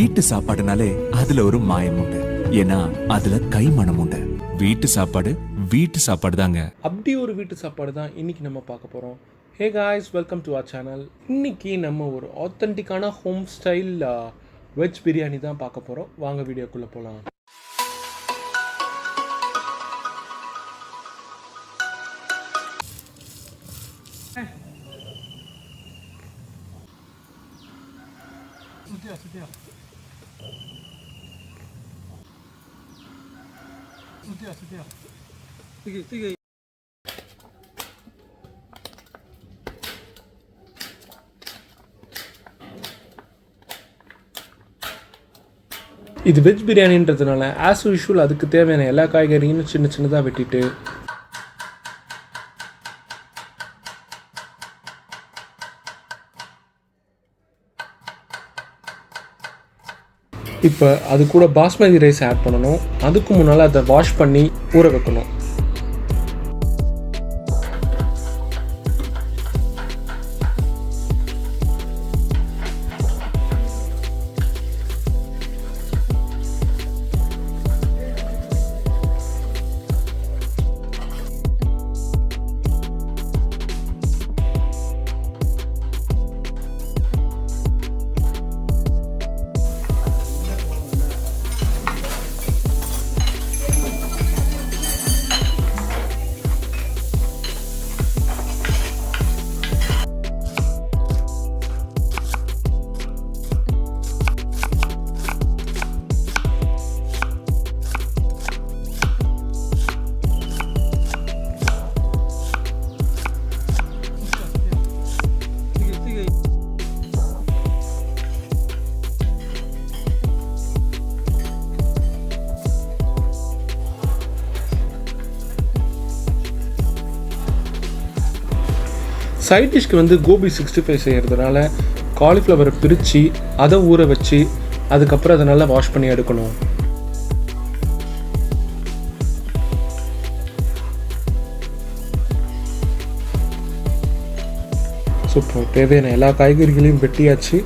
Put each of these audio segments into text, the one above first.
வீட்டு சாப்பாடுனாலே அதுல ஒரு மாயம் உண்டு. ஏன்னா அதுல கை மணம் உண்டு. வீட்டு சாப்பாடு தாங்க. அப்படி ஒரு வீட்டு சாப்பாடு தான் இன்னைக்கு நம்ம பார்க்க போறோம். Hey guys, welcome to our channel. இன்னைக்கு நம்ம ஒரு ஆத்தென்டிக்கான ஹோம் ஸ்டைல் வெஜ் பிரியாணி தான் பார்க்க போறோம். வாங்க வீடியோக்குள்ள போகலாம். இது வெஜ் பிரியாணின்றதுனால ஆஸ் யூஷுவல் அதுக்கு தேவையான எல்லா காய்கறியும் சின்ன சின்னதாக வெட்டிட்டு இப்போ அது கூட பாஸ்மதி ரைஸ் ஆட் பண்ணணும். அதுக்கு முன்னால் அதை வாஷ் பண்ணி ஊற வைக்கணும். சைட் டிஷ்க்கு வந்து கோபி 65 செய்கிறதுனால காலிஃப்ளவரை பிரித்து அதை ஊற வச்சு அதுக்கப்புறம் அதை நல்லா வாஷ் பண்ணி எடுக்கணும். ஸோ இப்போ தேவையான எல்லா காய்கறிகளையும் வெட்டியாச்சு.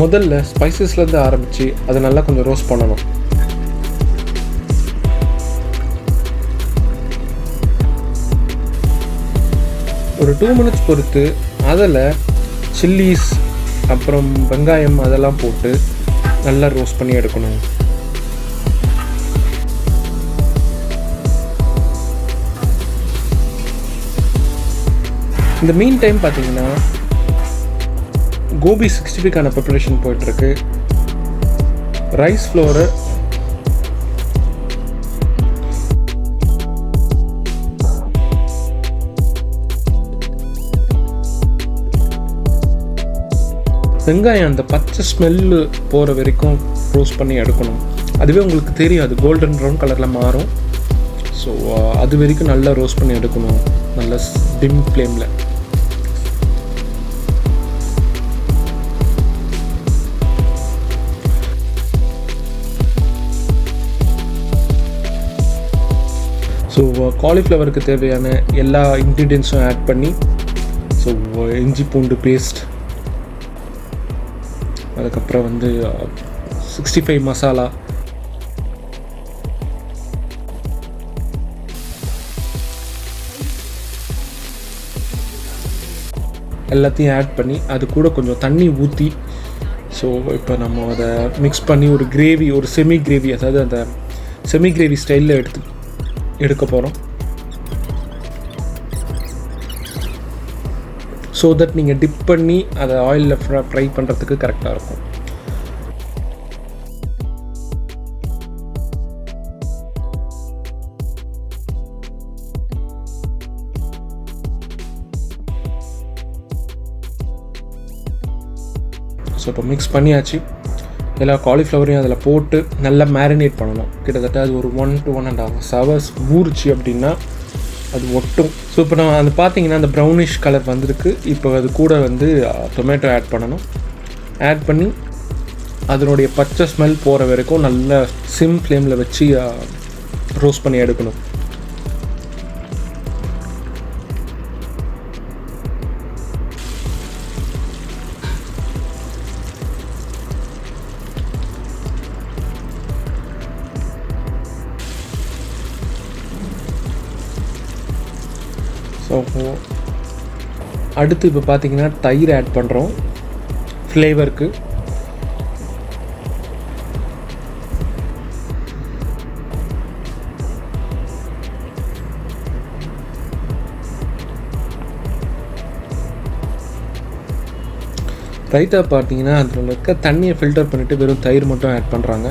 முதல்ல ஸ்பைசஸ்லேருந்து ஆரம்பித்து அதை நல்லா கொஞ்சம் ரோஸ்ட் பண்ணணும். ஒரு 2 மினிட்ஸ் பொறுத்து அதில் சில்லிஸ் அப்புறம் வெங்காயம் அதெல்லாம் போட்டு நல்லா ரோஸ்ட் பண்ணி எடுக்கணும். இந்த மீன் டைம் பார்த்தீங்கன்னா கோபி 65க்கான ப்ரிப்பரேஷன் போயிட்டுருக்கு. ரைஸ் ஃப்ளோரு வெங்காயம் அந்த பச்சை ஸ்மெல்லு போகிற வரைக்கும் ரோஸ்ட் பண்ணி எடுக்கணும். அதுவே உங்களுக்கு தெரியும், அது கோல்டன் ப்ரௌன் கலரில் மாறும். ஸோ அது வரைக்கும் நல்லா ரோஸ்ட் பண்ணி எடுக்கணும், நல்ல டிம் ஃப்ளேமில். ஸோ காலிஃப்ளவருக்கு தேவையான எல்லா இன்க்ரீடியன்ஸும் ஆட் பண்ணி, ஸோ இஞ்சி பூண்டு பேஸ்ட், அதுக்கப்புறம் வந்து 65 மசாலா, எல்லாத்தையும் ஆட் பண்ணி அது கூட கொஞ்சம் தண்ணி ஊற்றி, ஸோ இப்போ நம்ம அதை மிக்ஸ் பண்ணி ஒரு கிரேவி, ஒரு செமி கிரேவி, அதாவது அந்த செமி கிரேவி ஸ்டைலில் எடுக்க போகிறோம். ஸோ தட் நீங்கள் டிப் பண்ணி அதை ஆயிலில் ஃப்ரை பண்ணுறதுக்கு கரெக்டாக இருக்கும். ஸோ இப்போ மிக்ஸ் பண்ணியாச்சு. எல்லா காலிஃப்ளவரையும் அதில் போட்டு நல்லா மேரினேட் பண்ணணும். கிட்டத்தட்ட அது ஒரு 1 to 1.5 hours ஊறிச்சு அப்படின்னா அது ஒட்டும். ஸோ இப்போ நான் அது பார்த்தீங்கன்னா அந்த ப்ரௌனிஷ் கலர் வந்திருக்கு. இப்போ அது கூட வந்து டொமேட்டோ ஆட் பண்ணணும். ஆட் பண்ணி அதனுடைய பச்சை ஸ்மெல் போகிற வரைக்கும் நல்ல சிம் ஃப்ளேமில் வச்சு ரோஸ்ட் பண்ணி எடுக்கணும். ஸோ அடுத்து இப்போ பார்த்தீங்கன்னா தயிர் ஆட் பண்ணுறோம் ஃப்ளேவருக்கு. ரைத்தா பார்த்தீங்கன்னா அதில் இருக்க தண்ணியை ஃபில்டர் பண்ணிவிட்டு வெறும் தயிர் மட்டும் ஆட் பண்ணுறாங்க.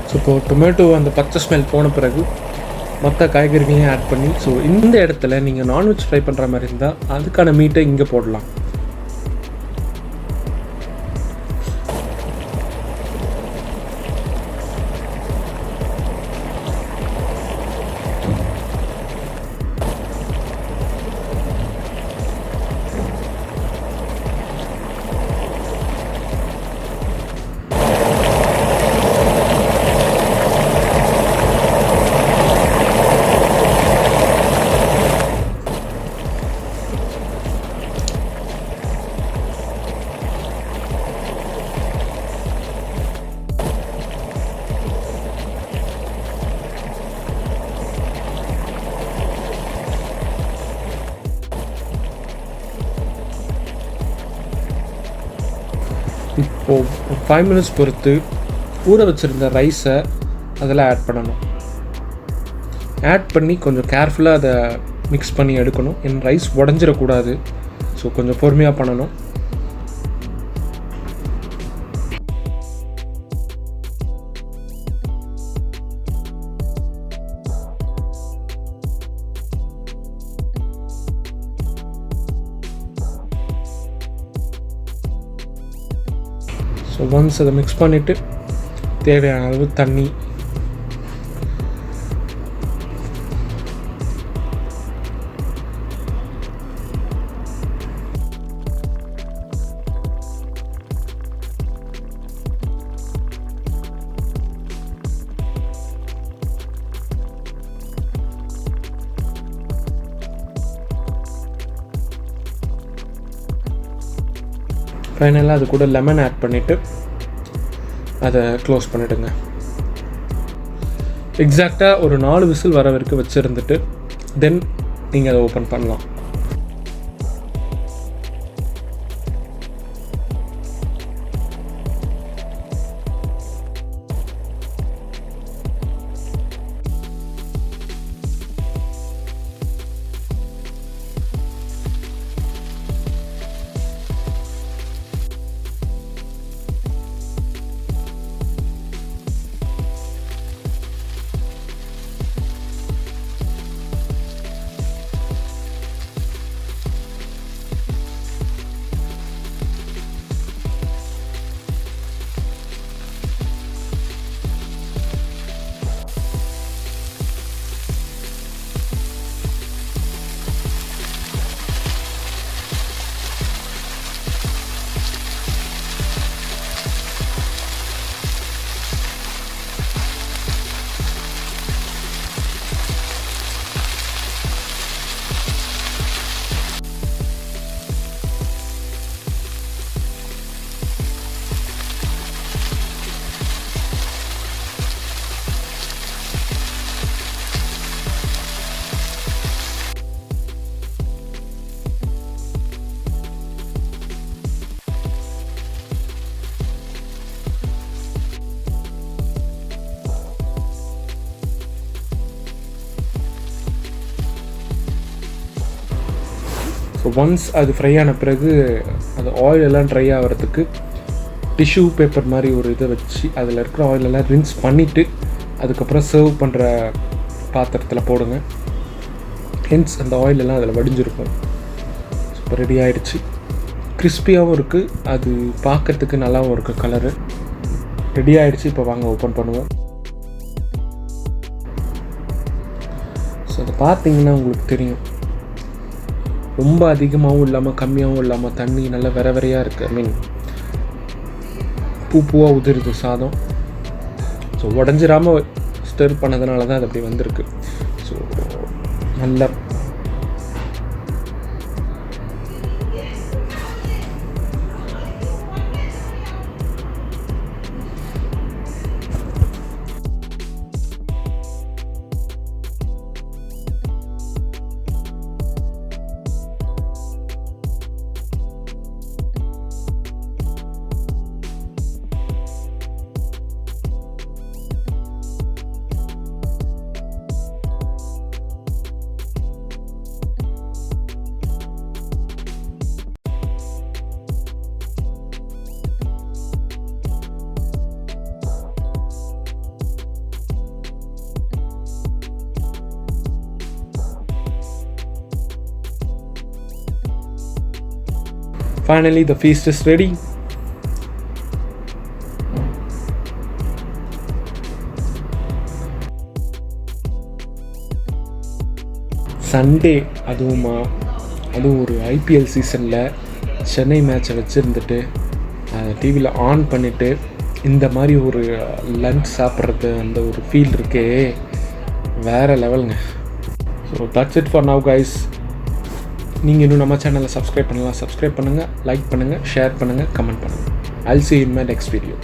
ஸோ இப்போது டொமேட்டோ அந்த பச்சை ஸ்மெல் போன பிறகு மற்ற காய்கறிகளையும் ஆட் பண்ணி, ஸோ இந்த இடத்துல நீங்கள் நான்வெஜ் ஃப்ரை பண்ணுற மாதிரி இருந்தால் அதுக்கான மீட்டை இங்கே போடலாம். இப்போது 5 minutes பொறுத்து ஊற வச்சுருந்த ரைஸை அதில் ஆட் பண்ணணும். ஆட் பண்ணி கொஞ்சம் கேர்ஃபுல்லாக அதை மிக்ஸ் பண்ணி எடுக்கணும். என் ரைஸ் உடஞ்சிடக்கூடாது. ஸோ கொஞ்சம் பொறுமையாக பண்ணணும். ஸோ ஒன்ஸ் அதை மிக்ஸ் பண்ணிவிட்டு தேவையான அளவு தண்ணி, ஃபைனலாக அது கூட லெமன் ஆட் பண்ணிவிட்டு அதை க்ளோஸ் பண்ணிவிடுங்க. எக்ஸாக்டாக ஒரு 4 விசில் வர வரைக்கும் வச்சுருந்துட்டு தென் நீங்கள் அதை ஓப்பன் பண்ணலாம். ஸோ ஒன்ஸ் அது ஃப்ரை ஆன பிறகு அது ஆயிலெல்லாம் ட்ரை ஆகிறதுக்கு டிஷ்யூ பேப்பர் மாதிரி ஒரு இதை வச்சு அதில் இருக்கிற ஆயிலெல்லாம் ரின்ஸ் பண்ணிவிட்டு அதுக்கப்புறம் சர்வ் பண்ணுற பாத்திரத்தில் போடுங்க. ஹென்ஸ் அந்த ஆயிலெல்லாம் அதில் வடிஞ்சிருக்கும். இப்போ ரெடி ஆகிடுச்சு. கிறிஸ்பியாகவும் இருக்குது, அது பார்க்குறதுக்கு நல்லாவும் இருக்குது. கலரு ரெடி ஆகிடுச்சு. இப்போ வாங்க ஓப்பன் பண்ணுவோம். ஸோ அதை பார்த்தீங்கன்னா உங்களுக்கு தெரியும், ரொம்ப அதிகமாகவும் இல்லாமல் கம்மியாகவும் இல்லாமல் தண்ணி நல்லா வெறையாக இருக்குது. ஐ மீன் பூவாக உதிருது சாதம். ஸோ உடஞ்சிராமல் ஸ்டர் பண்ணதுனால தான் அது அப்படி வந்திருக்கு. ஸோ நல்லா finally the feast is ready. Sunday அதுவும் ஒரு ஐபிஎல் சீசனில் சென்னை மேட்சை வச்சுருந்துட்டு டிவியில் ஆன் பண்ணிவிட்டு இந்த மாதிரி ஒரு லன்ச் சாப்பிட்றது அந்த ஒரு ஃபீல் இருக்கே வேறு லெவலுங்க. So that's it for now guys. நீங்கள் இன்னும் நம்ம சேனலை சப்ஸ்கிரைப் பண்ணுங்கள், லைக் பண்ணுங்கள், ஷேர் பண்ணுங்கள், கமெண்ட் பண்ணுங்கள். I'll see you in my next video.